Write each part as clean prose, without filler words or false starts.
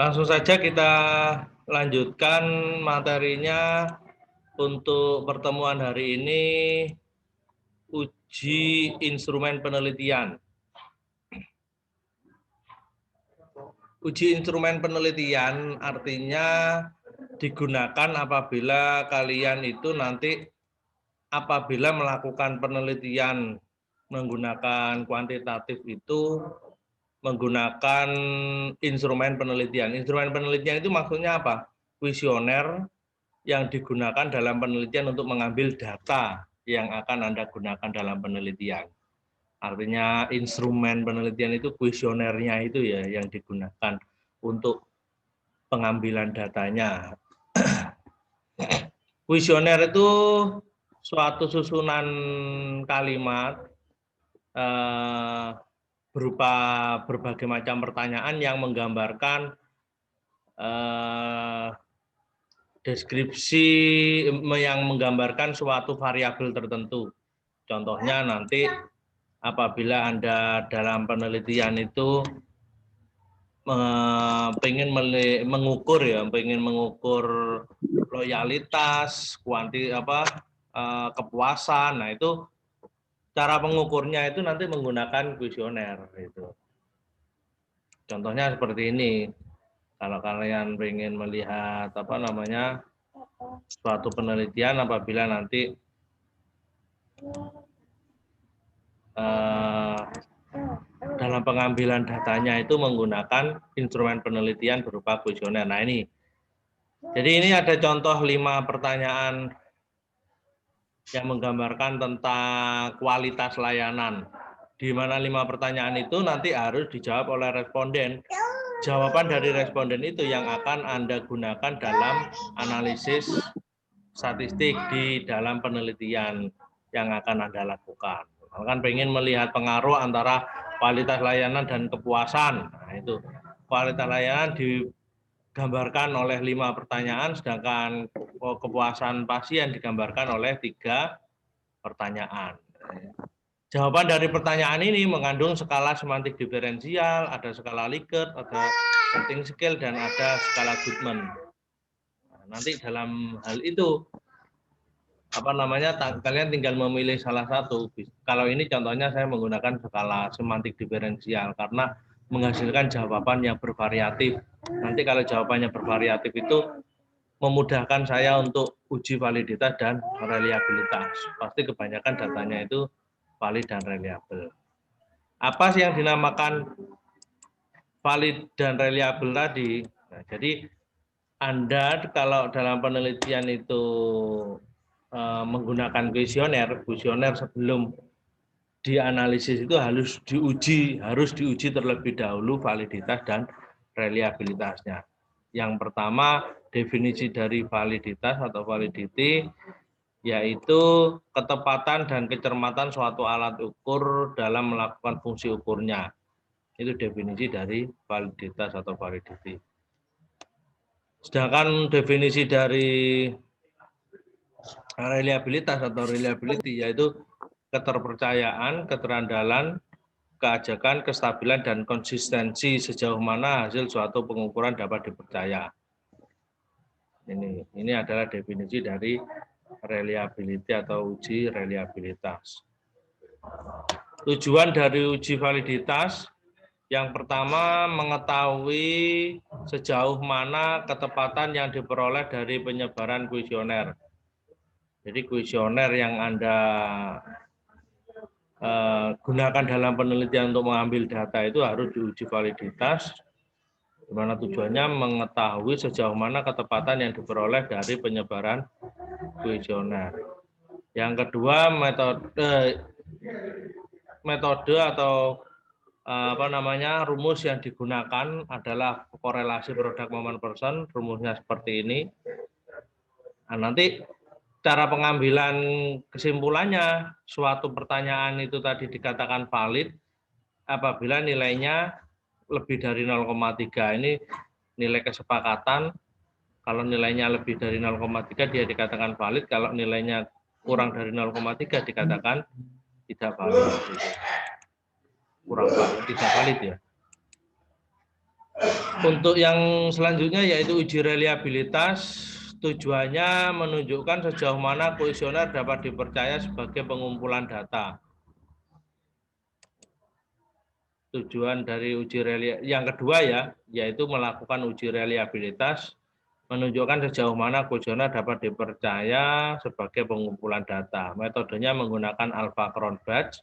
Langsung saja kita lanjutkan materinya untuk pertemuan hari ini, uji instrumen penelitian. Uji instrumen penelitian artinya digunakan apabila kalian itu nanti apabila melakukan penelitian menggunakan kuantitatif itu menggunakan instrumen penelitian. Instrumen penelitian itu maksudnya apa? Kuesioner yang digunakan dalam penelitian untuk mengambil data yang akan Anda gunakan dalam penelitian. Artinya instrumen penelitian itu kuesionernya itu ya yang digunakan untuk pengambilan datanya. Kuesioner itu suatu susunan kalimat berupa berbagai macam pertanyaan yang menggambarkan deskripsi yang menggambarkan suatu variabel tertentu. Contohnya nanti apabila Anda dalam penelitian itu pengen mengukur loyalitas, kepuasan. Nah, itu cara pengukurnya itu nanti menggunakan kuesioner itu. Contohnya seperti ini. Kalau kalian ingin melihat suatu penelitian apabila nanti dalam pengambilan datanya itu menggunakan instrumen penelitian berupa kuesioner. Nah ini, jadi ini ada contoh 5 pertanyaan yang menggambarkan tentang kualitas layanan. Di mana 5 pertanyaan itu nanti harus dijawab oleh responden. Jawaban dari responden itu yang akan Anda gunakan dalam analisis statistik di dalam penelitian yang akan Anda lakukan. Kan pengen melihat pengaruh antara kualitas layanan dan kepuasan. Nah, itu kualitas layanan digambarkan oleh 5 pertanyaan, sedangkan kepuasan pasien digambarkan oleh 3 pertanyaan. Jawaban dari pertanyaan ini mengandung skala semantik diferensial, ada skala Likert, ada rating scale, dan ada skala Goodman. Nah, nanti dalam hal itu kalian tinggal memilih salah satu. Kalau ini contohnya saya menggunakan skala semantik diferensial karena menghasilkan jawaban yang bervariatif. Nanti kalau jawabannya bervariatif itu memudahkan saya untuk uji validitas dan reliabilitas. Pasti kebanyakan datanya itu valid dan reliable. Apa sih yang dinamakan valid dan reliable tadi? Nah, jadi Anda kalau dalam penelitian itu menggunakan kuesioner sebelum dianalisis itu harus diuji terlebih dahulu validitas dan reliabilitasnya. Yang pertama, definisi dari validitas atau validity yaitu ketepatan dan kecermatan suatu alat ukur dalam melakukan fungsi ukurnya. Itu definisi dari validitas atau validity. Sedangkan definisi dari reliabilitas atau reliability yaitu keterpercayaan, keterandalan, keajakan, kestabilan, dan konsistensi sejauh mana hasil suatu pengukuran dapat dipercaya. Ini adalah definisi dari reliability atau uji reliabilitas. Tujuan dari uji validitas yang pertama mengetahui sejauh mana ketepatan yang diperoleh dari penyebaran kuesioner. Jadi kuesioner yang Anda gunakan dalam penelitian untuk mengambil data itu harus diuji validitas, di mana tujuannya mengetahui sejauh mana ketepatan yang diperoleh dari penyebaran kuesioner. Yang kedua, metode atau rumus yang digunakan adalah korelasi produk moment person. Rumusnya seperti ini. Nah, nanti cara pengambilan kesimpulannya suatu pertanyaan itu tadi dikatakan valid apabila nilainya lebih dari 0,3. Ini nilai kesepakatan. Kalau nilainya lebih dari 0,3 dia dikatakan valid, kalau nilainya kurang dari 0,3 dikatakan tidak valid. Kurang valid, tidak valid ya. Untuk yang selanjutnya yaitu uji reliabilitas, tujuannya menunjukkan sejauh mana kuesioner dapat dipercaya sebagai pengumpulan data. Tujuan dari uji reliabilitas yang kedua ya, yaitu melakukan uji reliabilitas, menunjukkan sejauh mana kuesioner dapat dipercaya sebagai pengumpulan data. Metodenya menggunakan alpha Cron batch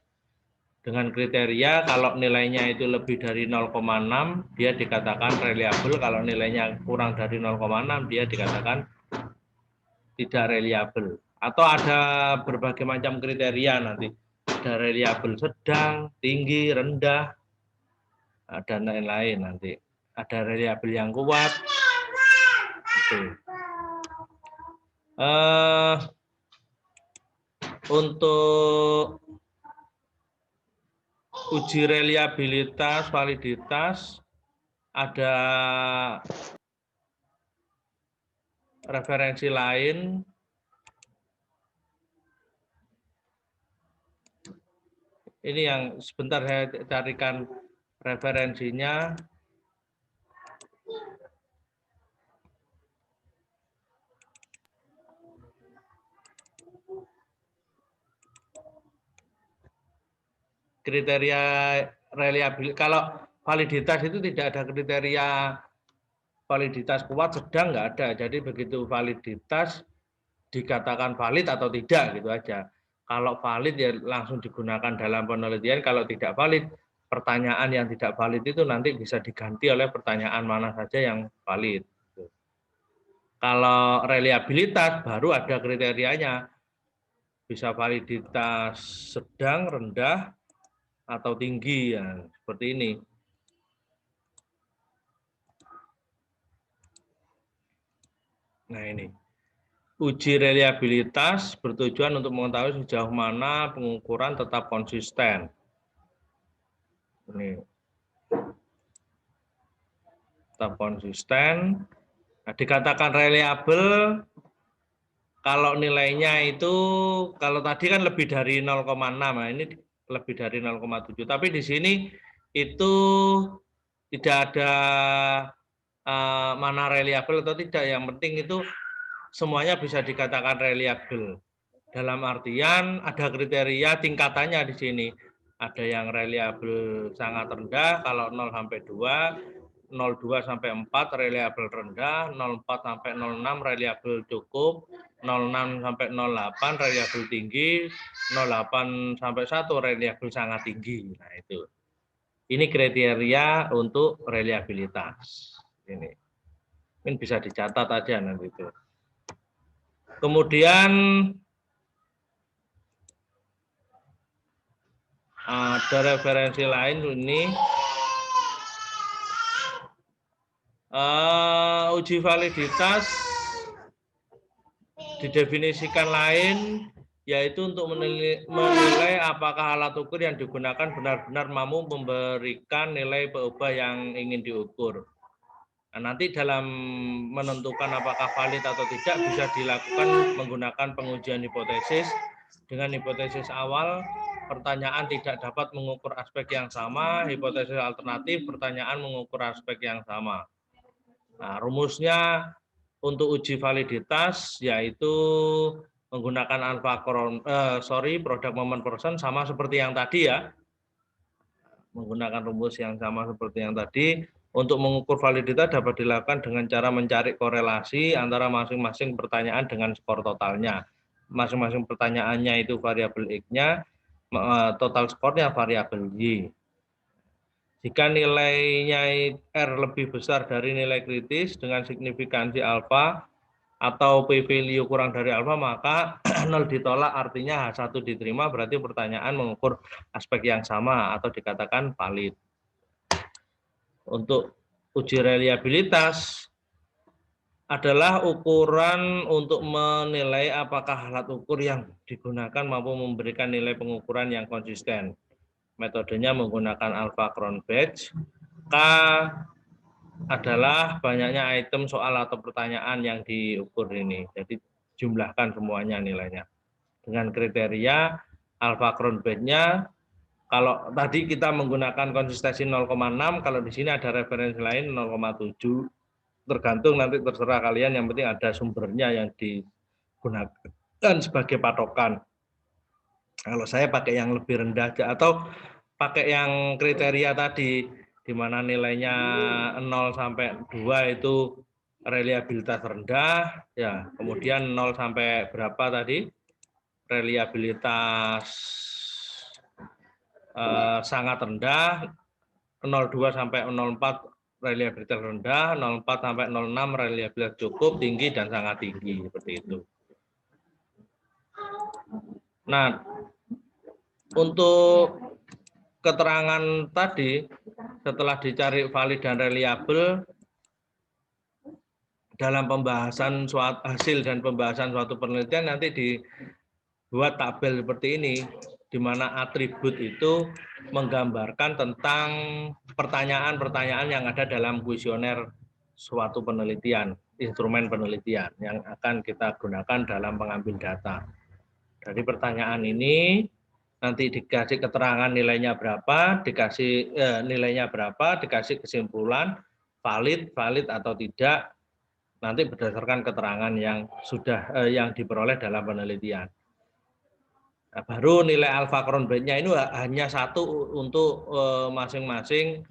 dengan kriteria kalau nilainya itu lebih dari 0,6 dia dikatakan reliable, kalau nilainya kurang dari 0,6 dia dikatakan tidak reliable. Atau ada berbagai macam kriteria nanti. Ada reliable sedang, tinggi, rendah, dan lain-lain nanti. Ada reliable yang kuat. Gitu. Untuk uji reliabilitas, validitas, ada referensi lain. Ini yang sebentar saya carikan referensinya. Kriteria reliabilitas, kalau validitas itu tidak ada kriteria validitas kuat, sedang, nggak ada. Jadi begitu validitas dikatakan valid atau tidak gitu aja. Kalau valid ya langsung digunakan dalam penelitian, kalau tidak valid, pertanyaan yang tidak valid itu nanti bisa diganti oleh pertanyaan mana saja yang valid. Kalau reliabilitas baru ada kriterianya, bisa validitas sedang, rendah, atau tinggi ya, seperti ini. Nah ini, uji reliabilitas bertujuan untuk mengetahui sejauh mana pengukuran tetap konsisten. Ini tetap konsisten. Nah, dikatakan reliable kalau nilainya itu, kalau tadi kan lebih dari 0,6, nah ini lebih dari 0,7. Tapi di sini itu tidak ada mana reliable atau tidak. Yang penting itu semuanya bisa dikatakan reliable. Dalam artian ada kriteria tingkatannya di sini. Ada yang reliable sangat rendah, kalau 0 sampai 2, 02 sampai 4 reliable rendah, 04 sampai 06 reliable cukup, 06 sampai 08 reliable tinggi, 08 sampai 1 reliable sangat tinggi. Nah itu. Ini kriteria untuk reliabilitas. Ini bisa dicatat aja nanti itu. Kemudian ada referensi lain ini. Uji validitas didefinisikan lain, yaitu untuk menilai apakah alat ukur yang digunakan benar-benar mampu memberikan nilai PUBA yang ingin diukur. Nah, nanti dalam menentukan apakah valid atau tidak bisa dilakukan menggunakan pengujian hipotesis. Dengan hipotesis awal, pertanyaan tidak dapat mengukur aspek yang sama, hipotesis alternatif, pertanyaan mengukur aspek yang sama. Nah, rumusnya untuk uji validitas yaitu menggunakan product moment person sama seperti yang tadi ya. Menggunakan rumus yang sama seperti yang tadi. Untuk mengukur validitas dapat dilakukan dengan cara mencari korelasi antara masing-masing pertanyaan dengan skor totalnya. Masing-masing pertanyaannya itu variabel X-nya, total skornya variabel Y. Jika nilainya R lebih besar dari nilai kritis dengan signifikansi alfa atau p-value kurang dari alfa, maka 0 ditolak, artinya H1 diterima, berarti pertanyaan mengukur aspek yang sama atau dikatakan valid. Untuk uji reliabilitas adalah ukuran untuk menilai apakah alat ukur yang digunakan mampu memberikan nilai pengukuran yang konsisten. Metodenya menggunakan alpha Cron batch. K adalah banyaknya item soal atau pertanyaan yang diukur ini. Jadi jumlahkan semuanya nilainya. Dengan kriteria alpha Cron batch-nya Kalau tadi kita menggunakan konsistensi 0,6, kalau di sini ada referensi lain 0,7. Tergantung, nanti terserah kalian, yang penting ada sumbernya yang digunakan sebagai patokan. Kalau saya pakai yang lebih rendah atau pakai yang kriteria tadi, di mana nilainya 0 sampai 2 itu reliabilitas rendah, ya. Kemudian 0 sampai berapa tadi? Reliabilitas sangat rendah, 0,2 sampai 0,4 reliabilitas rendah, 0,4 sampai 0,6 reliabilitas cukup, tinggi, dan sangat tinggi, seperti itu. Nah, untuk keterangan tadi, setelah dicari valid dan reliable, dalam pembahasan hasil dan pembahasan suatu penelitian nanti dibuat tabel seperti ini, di mana atribut itu menggambarkan tentang pertanyaan-pertanyaan yang ada dalam kuesioner suatu penelitian, instrumen penelitian yang akan kita gunakan dalam pengambil data. Dari pertanyaan ini nanti dikasih keterangan nilainya berapa, nilainya berapa, dikasih kesimpulan valid atau tidak, nanti berdasarkan keterangan yang sudah yang diperoleh dalam penelitian. Nah, baru nilai alpha crown B-nya ini hanya satu untuk masing-masing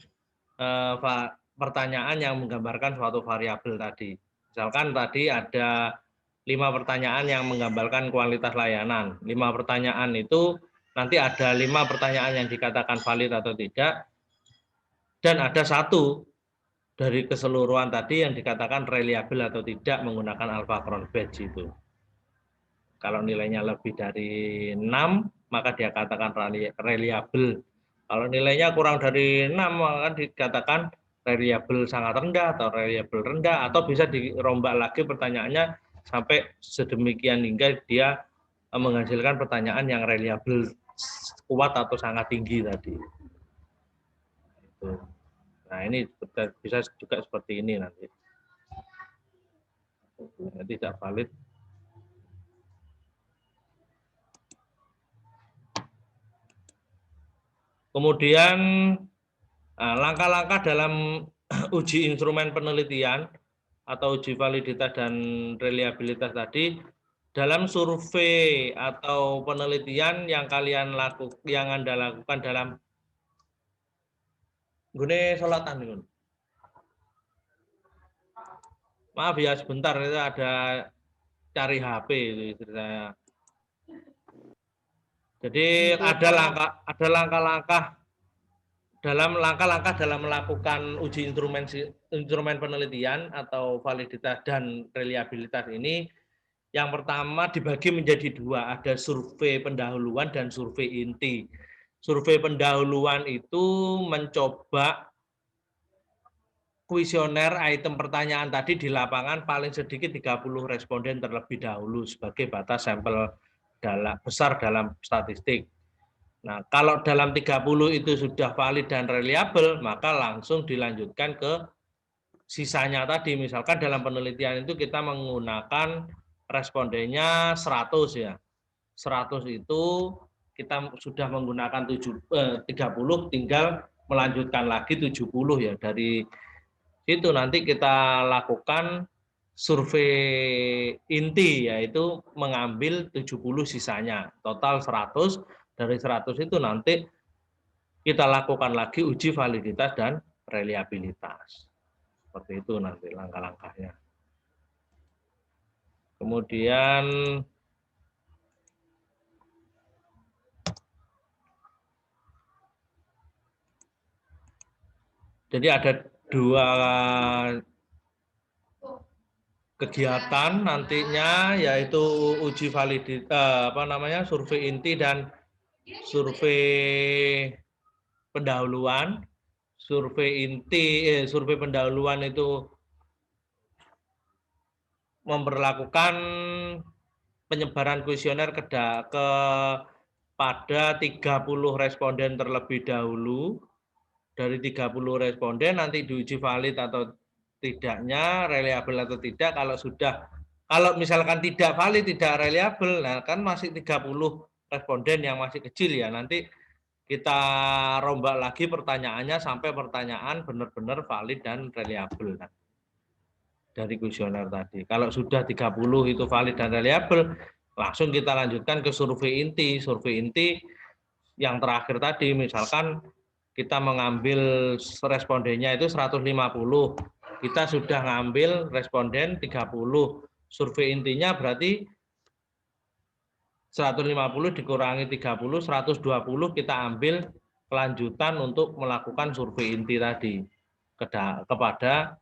pertanyaan yang menggambarkan suatu variabel tadi. Misalkan tadi ada 5 pertanyaan yang menggambarkan kualitas layanan. 5 pertanyaan itu nanti ada 5 pertanyaan yang dikatakan valid atau tidak, dan ada satu dari keseluruhan tadi yang dikatakan reliable atau tidak menggunakan alpha crown batch itu. Kalau nilainya lebih dari 6, maka dia katakan reliable. Kalau nilainya kurang dari 6, maka dikatakan reliable sangat rendah atau reliable rendah, atau bisa dirombak lagi pertanyaannya sampai sedemikian hingga dia menghasilkan pertanyaan yang reliable kuat atau sangat tinggi tadi. Nah, ini bisa juga seperti ini nanti. Tidak valid. Kemudian langkah-langkah dalam uji instrumen penelitian atau uji validitas dan reliabilitas tadi, dalam survei atau penelitian yang Anda lakukan dalam gune sholatan ini. Maaf ya, sebentar, itu ada cari HP itu istri saya. Jadi ada langkah-langkah dalam melakukan uji instrumen penelitian atau validitas dan reliabilitas ini. Yang pertama dibagi menjadi 2, ada survei pendahuluan dan survei inti. Survei pendahuluan itu mencoba kuesioner item pertanyaan tadi di lapangan paling sedikit 30 responden terlebih dahulu sebagai batas sampel besar dalam statistik. Nah, kalau dalam 30 itu sudah valid dan reliable, maka langsung dilanjutkan ke sisanya tadi. Misalkan dalam penelitian itu kita menggunakan respondennya 100 ya. 100 itu kita sudah menggunakan 30, tinggal melanjutkan lagi 70 ya. Dari itu nanti kita lakukan survei inti, yaitu mengambil 70 sisanya. Total 100, dari 100 itu nanti kita lakukan lagi uji validitas dan reliabilitas. Seperti itu nanti langkah-langkahnya. Kemudian jadi ada 2 kegiatan nantinya, yaitu uji validitas survei inti dan survei pendahuluan. Survei pendahuluan itu memperlakukan penyebaran kuesioner kepada 30 responden terlebih dahulu. Dari 30 responden nanti diuji valid atau tidaknya, reliable atau tidak. Kalau misalkan tidak valid, tidak reliable, nah kan masih 30 responden yang masih kecil ya, nanti kita rombak lagi pertanyaannya sampai pertanyaan benar-benar valid dan reliabel dari kuesioner tadi. Kalau sudah 30 itu valid dan reliabel, langsung kita lanjutkan ke survei inti. Survei inti yang terakhir tadi, misalkan kita mengambil respondennya itu 150, kita sudah ngambil responden 30. Survei intinya berarti 150 dikurangi 30, 120 kita ambil kelanjutan untuk melakukan survei inti tadi kepada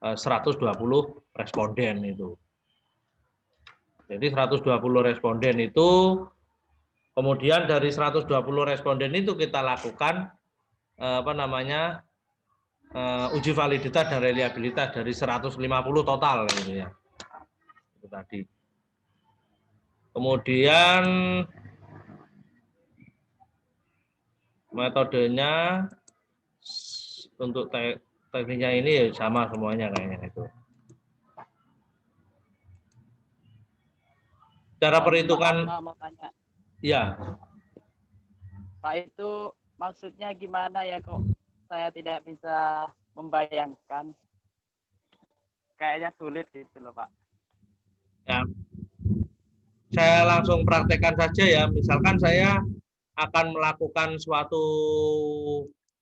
120 responden itu. Jadi 120 responden itu, kemudian dari 120 responden itu kita lakukan uji validitas dan reliabilitas dari 150 total gitu ya. Itu tadi. Kemudian metodenya untuk tekniknya ini ya sama semuanya kayaknya itu. Cara perhitungan mau tanya. Ya. Pak, itu maksudnya gimana ya, kok saya tidak bisa membayangkan? Kayaknya sulit gitu loh, Pak. Ya. Saya langsung praktekkan saja ya. Misalkan saya akan melakukan suatu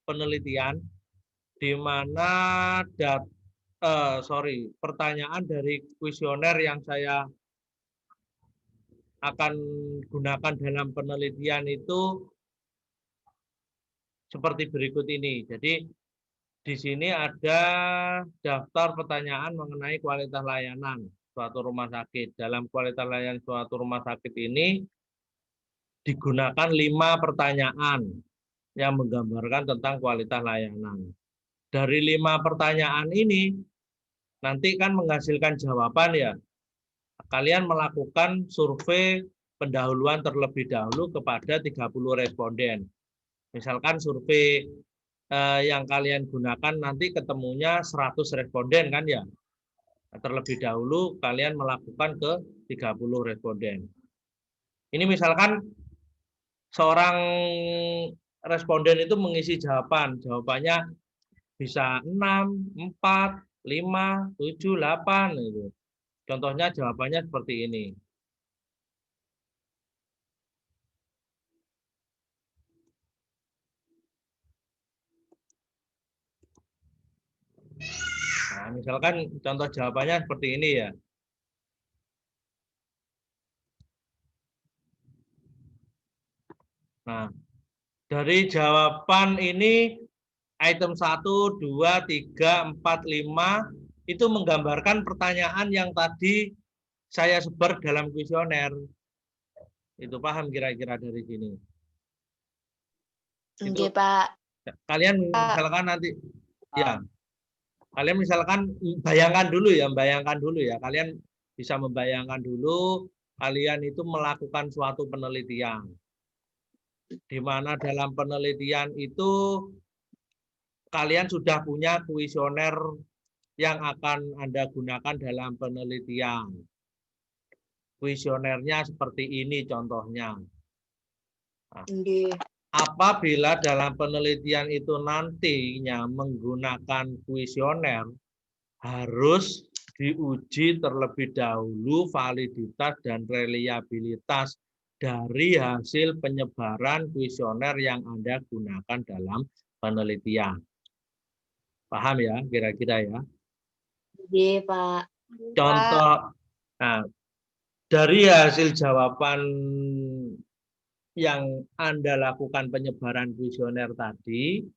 penelitian di mana pertanyaan dari kuesioner yang saya akan gunakan dalam penelitian itu seperti berikut ini. Jadi di sini ada daftar pertanyaan mengenai kualitas layanan suatu rumah sakit. Dalam kualitas layanan suatu rumah sakit ini digunakan 5 pertanyaan yang menggambarkan tentang kualitas layanan. Dari 5 pertanyaan ini nanti kan menghasilkan jawaban ya. Kalian melakukan survei pendahuluan terlebih dahulu kepada 30 responden. Misalkan survei yang kalian gunakan nanti ketemunya 100 responden kan ya. Terlebih dahulu kalian melakukan ke 30 responden. Ini misalkan seorang responden itu mengisi jawabannya bisa 6, 4, 5, 7, 8 gitu. Contohnya jawabannya seperti ini. Nah, misalkan contoh jawabannya seperti ini ya. Nah, dari jawaban ini item 1, 2, 3, 4, 5 itu menggambarkan pertanyaan yang tadi saya sebar dalam kuesioner. Itu paham kira-kira dari sini? Oke, Pak. Kalian misalkan nanti ya. Kalian misalkan bayangkan dulu ya. Kalian bisa membayangkan dulu kalian itu melakukan suatu penelitian. Di mana dalam penelitian itu kalian sudah punya kuesioner yang akan Anda gunakan dalam penelitian. Kuesionernya seperti ini contohnya. Nah, apabila dalam penelitian itu nantinya menggunakan kuesioner, harus diuji terlebih dahulu validitas dan reliabilitas dari hasil penyebaran kuesioner yang Anda gunakan dalam penelitian. Paham ya kira-kira ya? Iya, Pak. Contoh, nah, dari hasil jawaban yang Anda lakukan penyebaran kuesioner tadi,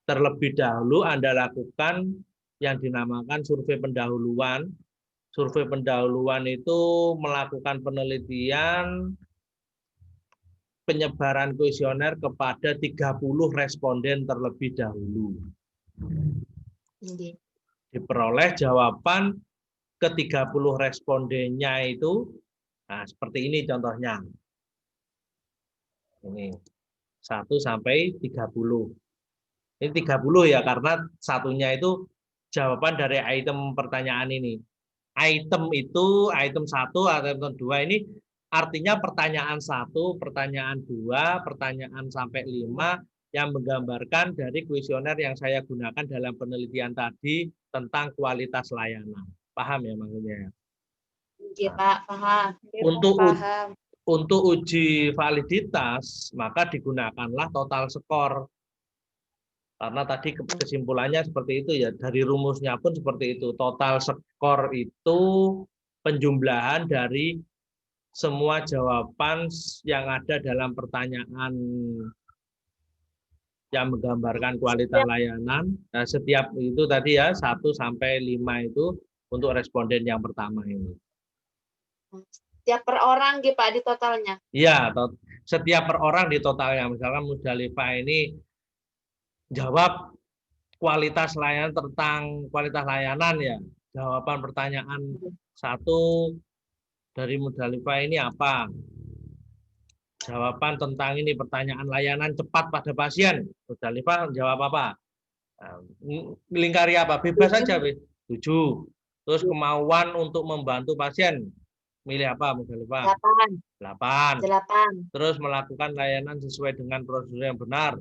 terlebih dahulu Anda lakukan yang dinamakan survei pendahuluan. Survei pendahuluan itu melakukan penelitian penyebaran kuesioner kepada 30 responden terlebih dahulu. Diperoleh jawaban ke 30 respondennya itu, nah seperti ini contohnya. Ini 1 sampai 30. Ini 30 ya, karena satunya itu jawaban dari item pertanyaan ini. Item 1, item 2 ini Artinya pertanyaan 1, pertanyaan 2, pertanyaan sampai 5 yang menggambarkan dari kuesioner yang saya gunakan dalam penelitian tadi tentang kualitas layanan. Paham ya maksudnya? Oke, Pak, paham. Untuk uji validitas, maka digunakanlah total skor. Karena tadi kesimpulannya seperti itu ya, dari rumusnya pun seperti itu. Total skor itu penjumlahan dari semua jawaban yang ada dalam pertanyaan yang menggambarkan kualitas layanan. Nah, setiap itu tadi ya, 1 sampai 5 itu untuk responden yang pertama ini. Setiap per orang gitu, Pak, di totalnya. Iya, setiap per orang di totalnya. Misalkan Musdalifah ini jawab kualitas layanan tentang kualitas layanan ya. Jawaban pertanyaan 1 dari Musdalifah ini apa? Jawaban tentang ini pertanyaan layanan cepat pada pasien. Musdalifah jawab apa? Melingkari apa? Bebas saja, 7. Terus kemauan untuk membantu pasien. Milih apa, Musdalifah? 8. Terus melakukan layanan sesuai dengan prosedur yang benar.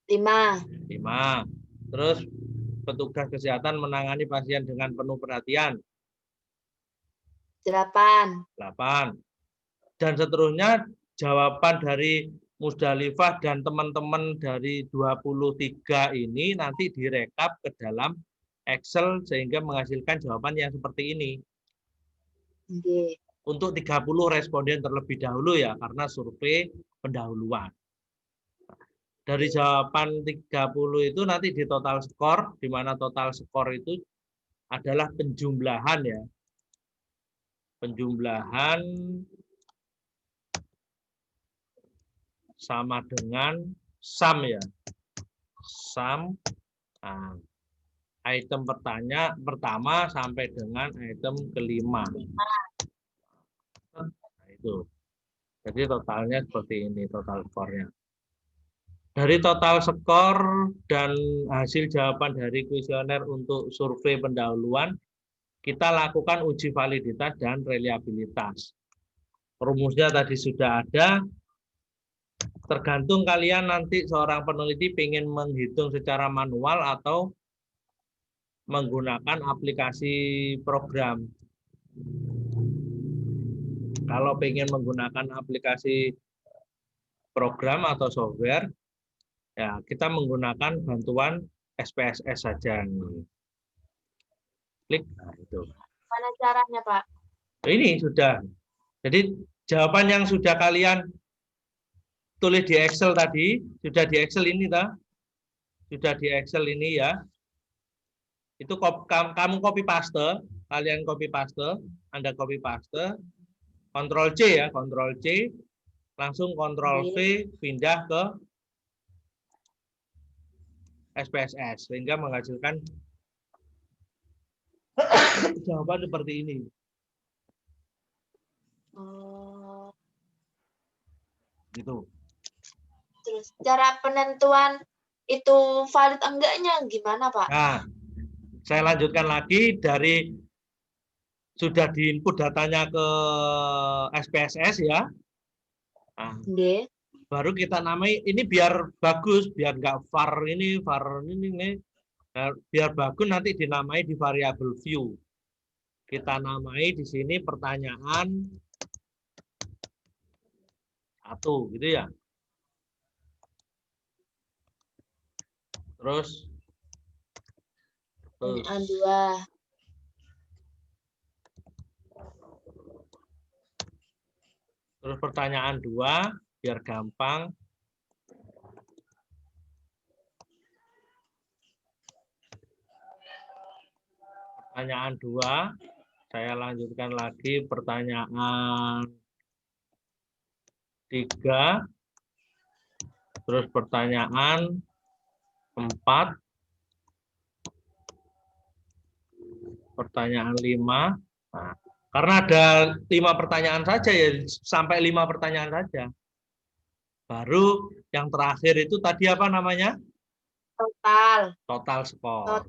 5. Terus petugas kesehatan menangani pasien dengan penuh perhatian. 8. Dan seterusnya jawaban dari Musdalifah dan teman-teman dari 23 ini nanti direkap ke dalam Excel sehingga menghasilkan jawaban yang seperti ini. Untuk 30 responden terlebih dahulu ya, karena survei pendahuluan. Dari jawaban 30 itu nanti di total skor, di mana total skor itu adalah penjumlahan ya. Penjumlahan sama dengan sum ya. Sum item pertama sampai dengan item kelima. Nah, itu. Jadi totalnya seperti ini, total skornya. Dari total skor dan hasil jawaban dari kuesioner untuk survei pendahuluan, kita lakukan uji validitas dan reliabilitas. Rumusnya tadi sudah ada. Tergantung kalian nanti seorang peneliti ingin menghitung secara manual atau menggunakan aplikasi program. Kalau ingin menggunakan aplikasi program atau software, ya kita menggunakan bantuan SPSS saja. Klik, nah itu. Mana caranya, Pak? Ini sudah. Jadi jawaban yang sudah kalian tulis di Excel tadi, sudah di Excel ini, sudah di Excel ini ya. Itu kamu copy paste, kalian copy paste, Anda copy paste, Ctrl C ya, Ctrl C, langsung Ctrl V pindah ke SPSS sehingga menghasilkan jawaban seperti ini. Gitu. Terus cara penentuan itu valid enggaknya gimana, Pak? Nah, saya lanjutkan lagi dari sudah diinput datanya ke SPSS ya. Nah, baru kita namai ini biar bagus, biar nggak var ini. Nah, biar bagus nanti dinamai di variabel view. Kita namai di sini pertanyaan 1 gitu ya. Terus pertanyaan 2. Terus pertanyaan 2 biar gampang. Pertanyaan 2, saya lanjutkan lagi pertanyaan 3, terus pertanyaan 4, pertanyaan 5. Nah, karena ada 5 pertanyaan saja ya, sampai 5 pertanyaan saja. Baru yang terakhir itu tadi apa namanya? Total skor.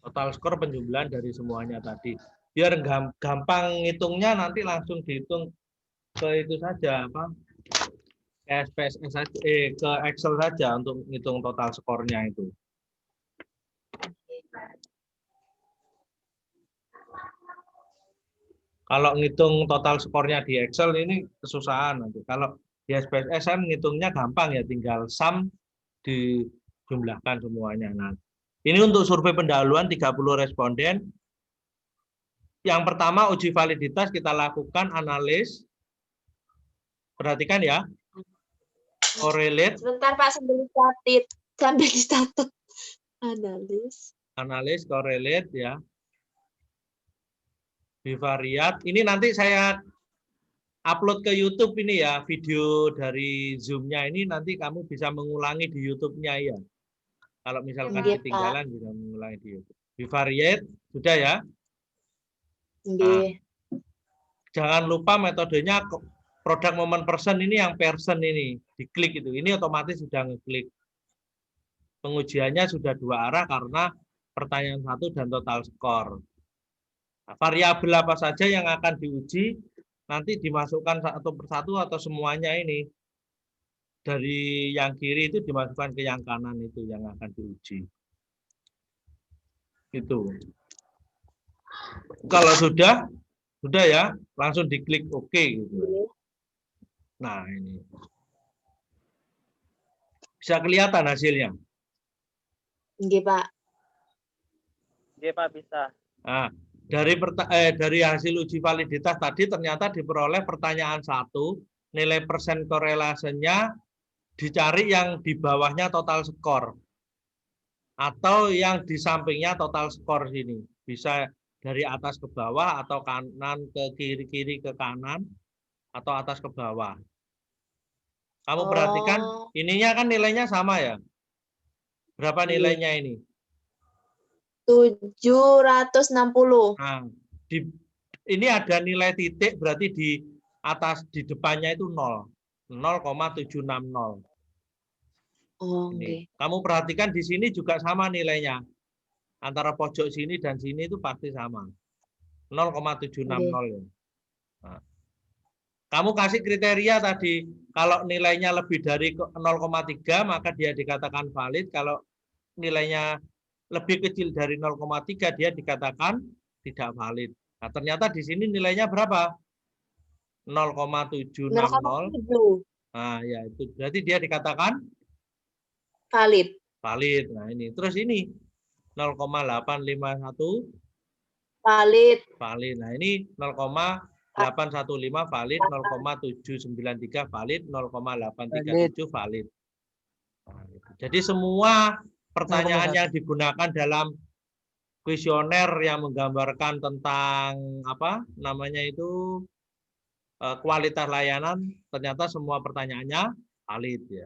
Total skor penjumlahan dari semuanya tadi. Biar gampang ngitungnya nanti langsung dihitung ke itu saja apa? Ke SPSS saja, ke Excel saja untuk ngitung total skornya itu. Kalau ngitung total skornya di Excel ini kesusahan nanti. Kalau di SPSS kan ngitungnya gampang ya, tinggal sum dijumlahkan semuanya. Nah, ini untuk survei pendahuluan 30 responden. Yang pertama uji validitas kita lakukan analis. Perhatikan ya. Correlate. Sebentar Pak, sambil dicatat. Analis, correlate ya. Bivariat. Ini nanti saya upload ke YouTube ini ya, video dari Zoom-nya ini nanti kamu bisa mengulangi di YouTube-nya ya. Kalau misalkan Iya, ketinggalan bisa mengulangi di YouTube. Bivariate, sudah ya. Nggih. Nah, jangan lupa metodenya produk moment person ini yang person ini, diklik itu. Ini otomatis sudah ngeklik. Pengujiannya sudah 2 arah karena pertanyaan 1 dan total skor. Nah, variabel apa saja yang akan diuji nanti dimasukkan satu persatu atau semuanya ini. Dari yang kiri itu dimasukkan ke yang kanan itu yang akan diuji. Itu. Kalau sudah ya, langsung diklik OK gitu. Nah, ini. Bisa kelihatan hasilnya. Nggih, Pak. Nggih, Pak, bisa. Nah, dari hasil uji validitas tadi ternyata diperoleh pertanyaan 1, nilai persen korelasinya dicari yang di bawahnya total skor. Atau yang di sampingnya total skor sini. Bisa dari atas ke bawah atau kanan ke kiri ke kanan atau atas ke bawah. Kamu perhatikan ininya kan nilainya sama ya. Berapa nilainya ini? 760. Nah, ini ada nilai titik berarti di atas di depannya itu 0. 0,760. Oh, Ini. nggih. Kamu perhatikan di sini juga sama nilainya. Antara pojok sini dan sini itu pasti sama. 0,760 ya. Nah, kamu kasih kriteria tadi, kalau nilainya lebih dari 0,3 maka dia dikatakan valid, kalau nilainya lebih kecil dari 0,3 dia dikatakan tidak valid. Nah, ternyata di sini nilainya berapa? 0,760. 0,7. Nah, ya itu berarti dia dikatakan Valid. valid. Nah, ini. Terus ini 0,851 Valid. valid. Nah, ini 0,815 valid, 0,793 valid, 0,837 valid. Nah, jadi semua pertanyaan yang digunakan dalam kuesioner yang menggambarkan tentang apa namanya itu kualitas layanan, ternyata semua pertanyaannya valid ya.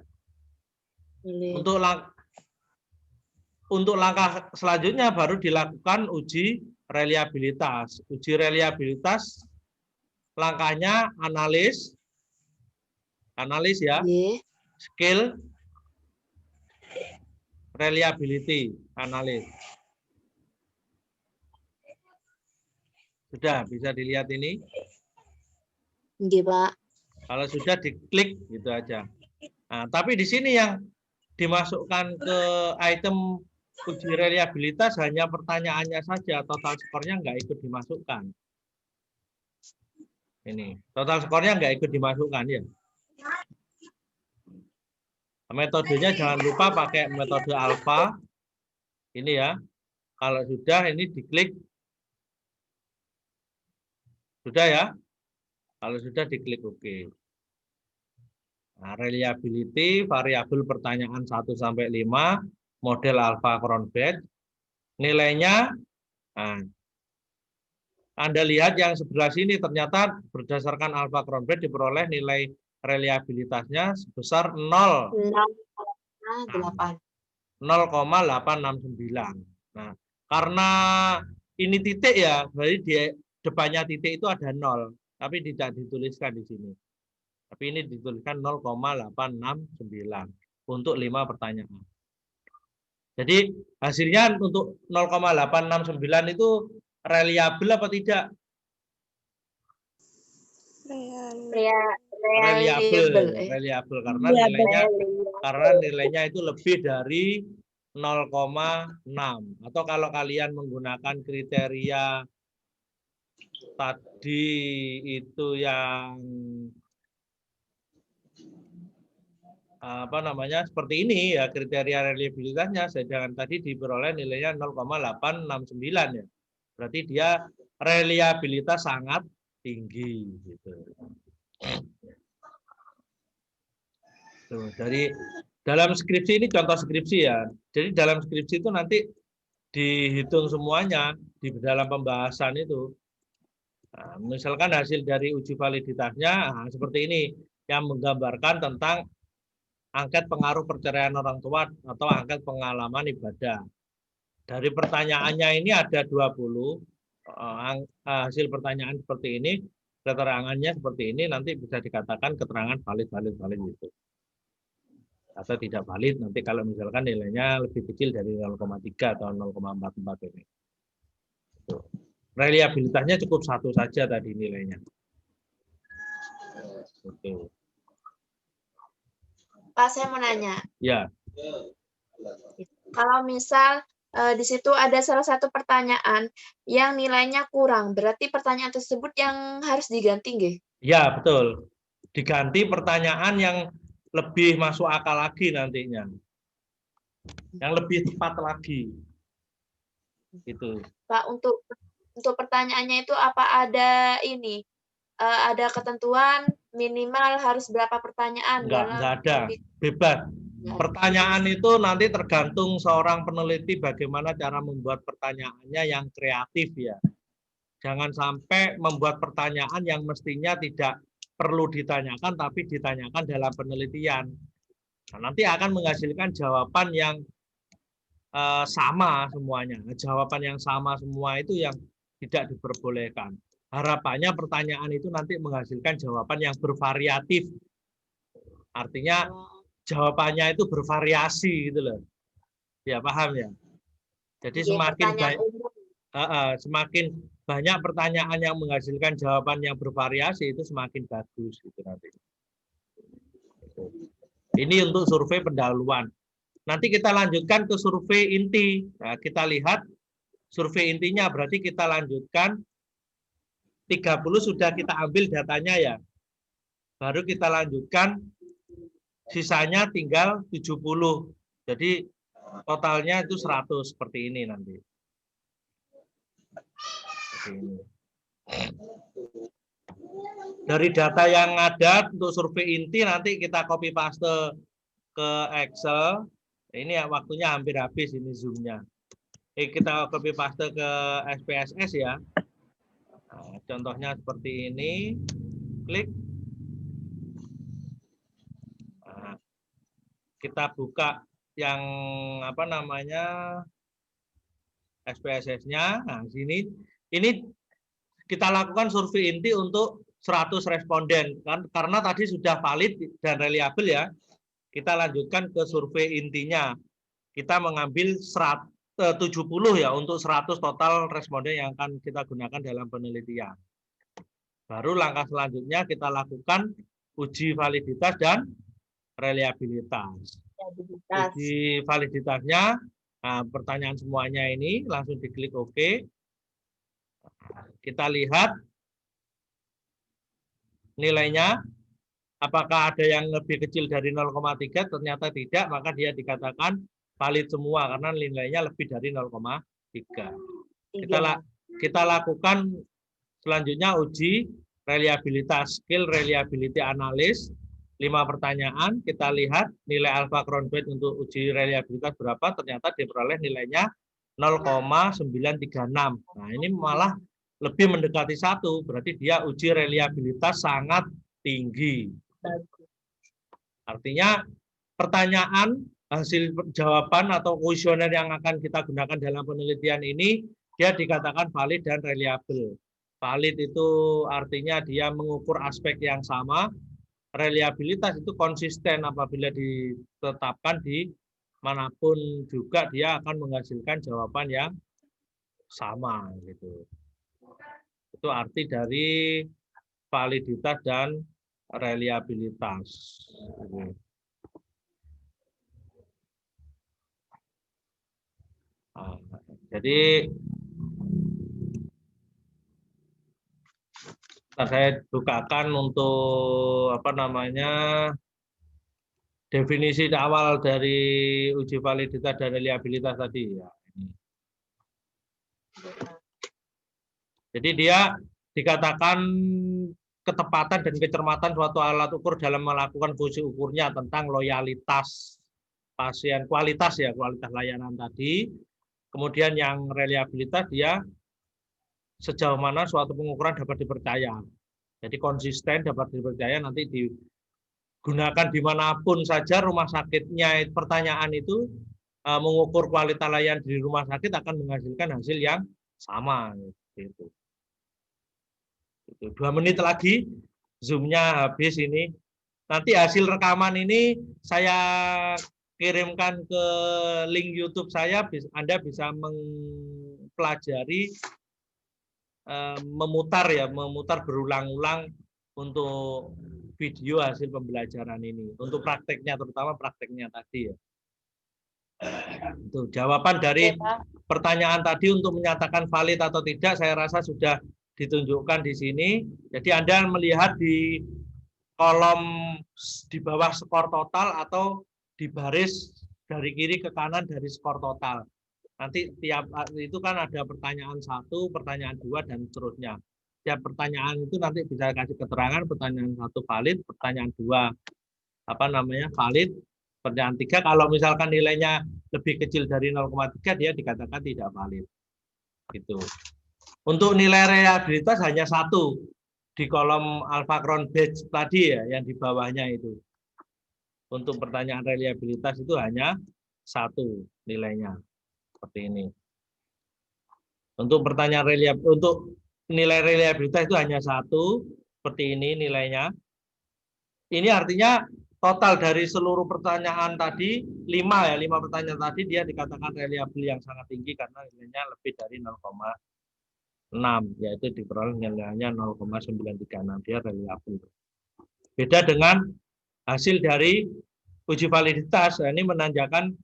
Valid. Untuk langkah selanjutnya baru dilakukan uji reliabilitas. Uji reliabilitas langkahnya analis ya, skill, reliability, analis. Sudah bisa dilihat ini? Nggih, Pak. Kalau sudah diklik gitu aja. Nah, tapi di sini yang dimasukkan ke item uji reliabilitas hanya pertanyaannya saja, total skornya nggak ikut dimasukkan. Ini, total skornya nggak ikut dimasukkan ya. Metodenya jangan lupa pakai metode alpha. Ini ya. Kalau sudah ini diklik. Sudah ya. Kalau sudah diklik OK. Nah, reliability variabel pertanyaan 1 sampai 5 model alpha Cronbach. Nilainya nah, Anda lihat yang sebelah sini ternyata berdasarkan alpha Cronbach diperoleh nilai reliabilitasnya sebesar 0,869. Nah, karena ini titik ya, berarti di depannya titik itu ada 0, tapi tidak dituliskan di sini. Tapi ini dituliskan 0,869 untuk 5 pertanyaan. Jadi hasilnya untuk 0,869 itu reliabel apa tidak? Reliable. Reliabel karena nilainya itu lebih dari 0,6. Atau kalau kalian menggunakan kriteria tadi itu yang apa namanya seperti ini ya kriteria reliabilitasnya, sedangkan tadi diperoleh nilainya 0,869 ya. Berarti dia reliabilitas sangat tinggi gitu. Tuh, dari dalam skripsi ini contoh skripsi ya. Jadi dalam skripsi itu nanti dihitung semuanya di dalam pembahasan itu. Nah, misalkan hasil dari uji validitasnya seperti ini yang menggambarkan tentang angket pengaruh perceraian orang tua atau angket pengalaman ibadah. Dari pertanyaannya ini ada 20 hasil pertanyaan seperti ini, keterangannya seperti ini, nanti bisa dikatakan keterangan valid itu. Atau tidak valid nanti kalau misalkan nilainya lebih kecil dari 0,3 atau 0,44 ini. Reliabilitasnya cukup 1 saja tadi nilainya. Oke. Pak, saya mau nanya. Ya. Kalau misal di situ ada salah satu pertanyaan yang nilainya kurang, berarti pertanyaan tersebut yang harus diganti, nggih? Ya, betul. Diganti pertanyaan yang lebih masuk akal lagi nantinya. Yang lebih tepat lagi. Gitu. Pak, untuk pertanyaannya itu apa ada ini? Ada ketentuan minimal harus berapa pertanyaan? Enggak ada. Bebas. Pertanyaan itu nanti tergantung seorang peneliti bagaimana cara membuat pertanyaannya yang kreatif ya. Jangan sampai membuat pertanyaan yang mestinya tidak perlu ditanyakan tapi ditanyakan dalam penelitian. Nah, nanti akan menghasilkan jawaban yang sama semuanya. Jawaban yang sama semua itu yang tidak diperbolehkan. Harapannya pertanyaan itu nanti menghasilkan jawaban yang bervariatif. Artinya jawabannya itu bervariasi gitu loh. Ya, paham ya? Jadi semakin banyak pertanyaan yang menghasilkan jawaban yang bervariasi itu semakin bagus gitu nanti. Ini untuk survei pendahuluan. Nanti kita lanjutkan ke survei inti. Nah, kita lihat survei intinya berarti kita lanjutkan 30 sudah kita ambil datanya ya. Baru kita lanjutkan sisanya tinggal 70. Jadi totalnya itu 100 seperti ini nanti. Seperti ini. Dari data yang ada untuk survei inti nanti kita copy paste ke Excel. Ini ya waktunya hampir habis ini Zoom-nya. Kita copy paste ke SPSS ya. Nah, contohnya seperti ini. Klik. Nah, kita buka yang apa namanya SPSS-nya. Nah, sini ini kita lakukan survei inti untuk 100 responden kan karena tadi sudah valid dan reliabel ya. Kita lanjutkan ke survei intinya. Kita mengambil 70 ya untuk 100 total responden yang akan kita gunakan dalam penelitian. Baru langkah selanjutnya kita lakukan uji validitas dan reliabilitas. Uji validitasnya, nah, pertanyaan semuanya ini langsung diklik OK. Kita lihat nilainya, apakah ada yang lebih kecil dari 0,3, ternyata tidak, maka dia dikatakan valid semua karena nilainya lebih dari 0,3. Kita lakukan selanjutnya uji reliabilitas, skill reliability analysis, 5 pertanyaan, kita lihat nilai alpha Crown Bed untuk uji reliabilitas berapa, ternyata diperoleh nilainya 0,936. Nah, ini malah lebih mendekati 1, berarti dia uji reliabilitas sangat tinggi. Artinya pertanyaan, hasil jawaban atau kuesioner yang akan kita gunakan dalam penelitian ini, dia dikatakan valid dan reliable. Valid itu artinya dia mengukur aspek yang sama, reliabilitas itu konsisten apabila ditetapkan di manapun juga dia akan menghasilkan jawaban yang sama gitu. Itu arti dari validitas dan reliabilitas. Nah, jadi saya bukakan untuk definisi awal dari uji validitas dan reliabilitas tadi ya. Jadi dia dikatakan ketepatan dan kecermatan suatu alat ukur dalam melakukan fungsi ukurnya tentang loyalitas pasien, kualitas layanan tadi. Kemudian yang reliabilitas dia sejauh mana suatu pengukuran dapat dipercaya. Jadi konsisten, dapat dipercaya, nanti digunakan dimanapun saja rumah sakitnya. Pertanyaan itu mengukur kualitas layanan di rumah sakit akan menghasilkan hasil yang sama. Gitu. 2 menit lagi, Zoom-nya habis ini. Nanti hasil rekaman ini saya kirimkan ke link YouTube saya, Anda bisa mempelajari, memutar berulang-ulang untuk video hasil pembelajaran ini. Untuk prakteknya, terutama prakteknya tadi ya. Itu jawaban dari pertanyaan tadi untuk menyatakan valid atau tidak, saya rasa sudah ditunjukkan di sini. Jadi Anda melihat di kolom di bawah skor total atau di baris dari kiri ke kanan dari skor total. Nanti tiap itu kan ada pertanyaan 1, pertanyaan 2 dan seterusnya. Tiap pertanyaan itu nanti bisa kasih keterangan, pertanyaan 1 valid, pertanyaan 2 valid, pertanyaan 3 kalau misalkan nilainya lebih kecil dari 0,3 dia dikatakan tidak valid. Gitu. Untuk nilai reliabilitas hanya 1 di kolom Alphacron batch tadi ya, yang di bawahnya itu. Untuk pertanyaan reliabilitas itu hanya 1 nilainya. Seperti ini. Untuk pertanyaan untuk nilai reliabilitas itu hanya 1, seperti ini nilainya. Ini artinya total dari seluruh pertanyaan tadi 5 pertanyaan tadi dia dikatakan reliable yang sangat tinggi karena nilainya lebih dari 0,6, yaitu diperoleh nilainya 0,936, dia reliable. Beda dengan hasil dari uji validitas, ini menandakan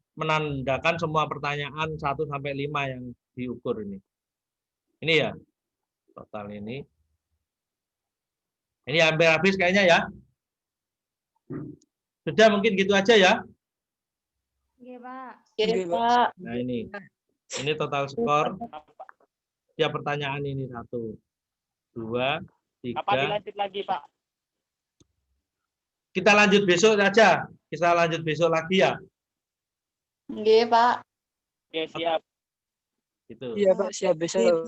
semua pertanyaan 1 sampai 5 yang diukur ini. Ini ya, total ini. Ini hampir habis kayaknya ya. Sudah mungkin gitu aja ya. Oke, Pak. Oke, Pak. Nah ini total skor. Ya pertanyaan ini 1, 2, 3. Apa dilanjut lagi, Pak? Kita lanjut besok saja. Kita lanjut besok lagi ya. Oke, Pak. Oke, siap. Gitu. Iya Pak, siap besok.